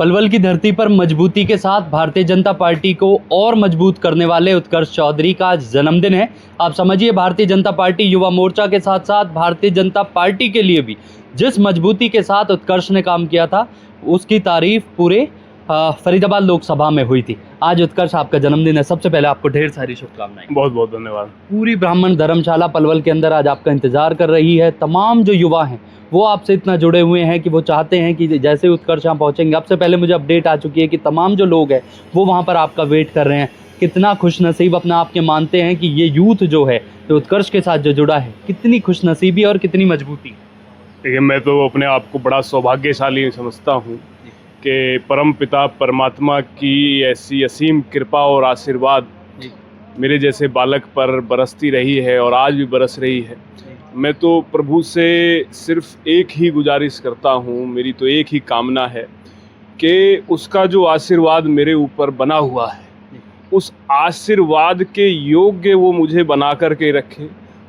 पलवल की धरती पर मजबूती के साथ भारतीय जनता पार्टी को और मजबूत करने वाले उत्कर्ष चौधरी का आज जन्मदिन है। आप समझिए, भारतीय जनता पार्टी युवा मोर्चा के साथ साथ भारतीय जनता पार्टी के लिए भी जिस मजबूती के साथ उत्कर्ष ने काम किया था, उसकी तारीफ पूरे फरीदाबाद लोकसभा में हुई थी। आज उत्कर्ष आपका जन्मदिन है, सबसे पहले आपको ढेर सारी शुभकामनाएं। बहुत बहुत धन्यवाद। पूरी ब्राह्मण धर्मशाला पलवल के अंदर आज आपका इंतजार कर रही है। तमाम जो युवा हैं वो आपसे इतना जुड़े हुए हैं कि वो चाहते हैं कि जैसे उत्कर्ष यहाँ पहुँचेंगे, आपसे पहले मुझे अपडेट आ चुकी है कि तमाम जो लोग हैं वो वहाँ पर आपका वेट कर रहे हैं। कितना खुशनसीब अपना आपके मानते हैं कि ये यूथ जो है तो उत्कर्ष के साथ जो जुड़ा है, कितनी खुशनसीबी और कितनी मजबूती। देखिए, मैं तो अपने आप को बड़ा सौभाग्यशाली समझता हूँ कि परम पिता परमात्मा की ऐसी असीम कृपा और आशीर्वाद मेरे जैसे बालक पर बरसती रही है और आज भी बरस रही है। मैं तो प्रभु से सिर्फ एक ही गुजारिश करता हूँ, मेरी तो एक ही कामना है कि उसका जो आशीर्वाद मेरे ऊपर बना हुआ है, उस आशीर्वाद के योग्य वो मुझे बना कर के रखे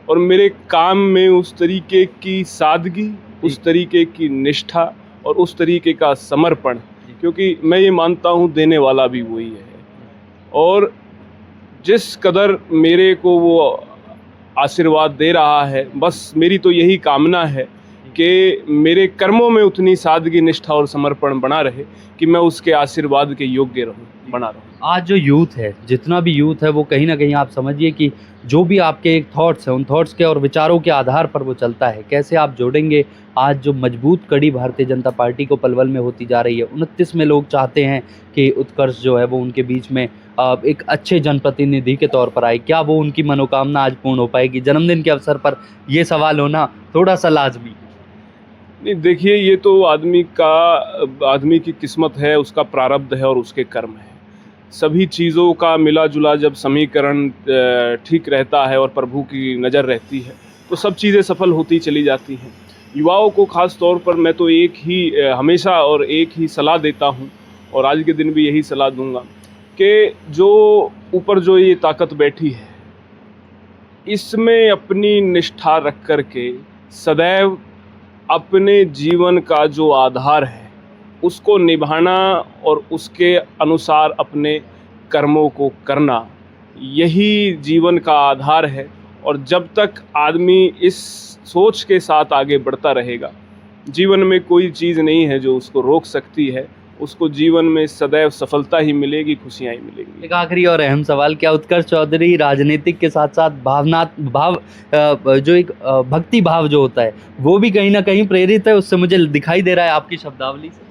और मेरे काम में उस तरीके की सादगी, उस तरीके की निष्ठा और उस तरीके का समर्पण, क्योंकि मैं ये मानता हूँ देने वाला भी वही है। और जिस कदर मेरे को वो आशीर्वाद दे रहा है, बस मेरी तो यही कामना है कि मेरे कर्मों में उतनी सादगी, निष्ठा और समर्पण बना रहे कि मैं उसके आशीर्वाद के योग्य बना रहूं। आज जो यूथ है, जितना भी यूथ है, वो कहीं ना कहीं आप समझिए कि जो भी आपके एक थॉट्स हैं, उन थॉट्स के और विचारों के आधार पर वो चलता है। कैसे आप जोड़ेंगे आज जो मजबूत कड़ी भारतीय जनता पार्टी को पलवल में होती जा रही है। 29 में लोग चाहते हैं कि उत्कर्ष जो है वो उनके बीच में एक अच्छे जनप्रतिनिधि के तौर पर आए। क्या वो उनकी मनोकामना आज पूर्ण हो पाएगी? जन्मदिन के अवसर पर ये सवाल होना थोड़ा सा लाजमी। नहीं, देखिए, ये तो आदमी की किस्मत है, उसका प्रारब्ध है और उसके कर्म है। सभी चीज़ों का मिला जुला जब समीकरण ठीक रहता है और प्रभु की नज़र रहती है तो सब चीज़ें सफल होती चली जाती हैं। युवाओं को ख़ास तौर पर मैं तो एक ही हमेशा और एक ही सलाह देता हूँ और आज के दिन भी यही सलाह दूंगा कि जो ऊपर जो ये ताकत बैठी है, इसमें अपनी निष्ठा रख कर के सदैव अपने जीवन का जो आधार है उसको निभाना और उसके अनुसार अपने कर्मों को करना, यही जीवन का आधार है। और जब तक आदमी इस सोच के साथ आगे बढ़ता रहेगा, जीवन में कोई चीज़ नहीं है जो उसको रोक सकती है। उसको जीवन में सदैव सफलता ही मिलेगी, खुशियाँ ही मिलेंगी। एक आखिरी और अहम सवाल, क्या उत्कर्ष चौधरी राजनीतिक के साथ साथ जो एक भक्ति भाव जो होता है वो भी कहीं ना कहीं प्रेरित है? उससे मुझे दिखाई दे रहा है आपकी शब्दावली से।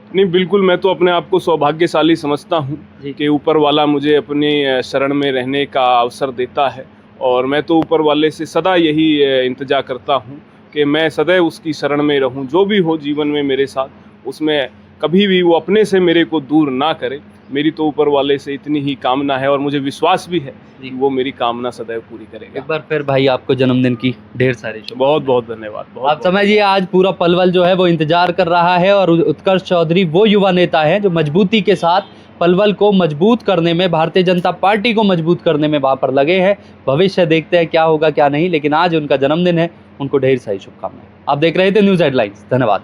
नहीं, बिल्कुल, मैं तो अपने आप को सौभाग्यशाली समझता हूँ कि ऊपर वाला मुझे अपनी शरण में रहने का अवसर देता है और मैं तो ऊपर वाले से सदा यही इंतजार करता हूँ कि मैं सदैव उसकी शरण में रहूँ। जो भी हो जीवन में मेरे साथ, उसमें कभी भी वो अपने से मेरे को दूर ना करे। मेरी तो ऊपर वाले से इतनी ही कामना है और मुझे विश्वास भी है कि वो मेरी कामना सदैव पूरी करेगा। एक बार फिर भाई आपको जन्मदिन की ढेर सारी शुभकामनाएं। बहुत बहुत धन्यवाद। आप समझिए, आज पूरा पलवल जो है वो इंतजार कर रहा है और उत्कर्ष चौधरी वो युवा नेता है जो मजबूती के साथ पलवल को मजबूत करने में, भारतीय जनता पार्टी को मजबूत करने में वहाँ पर लगे हैं। भविष्य देखते हैं क्या होगा क्या नहीं, लेकिन आज उनका जन्मदिन है, उनको ढेर सारी शुभकामनाएं। आप देख रहे थे न्यूज़ हेडलाइंस। धन्यवाद।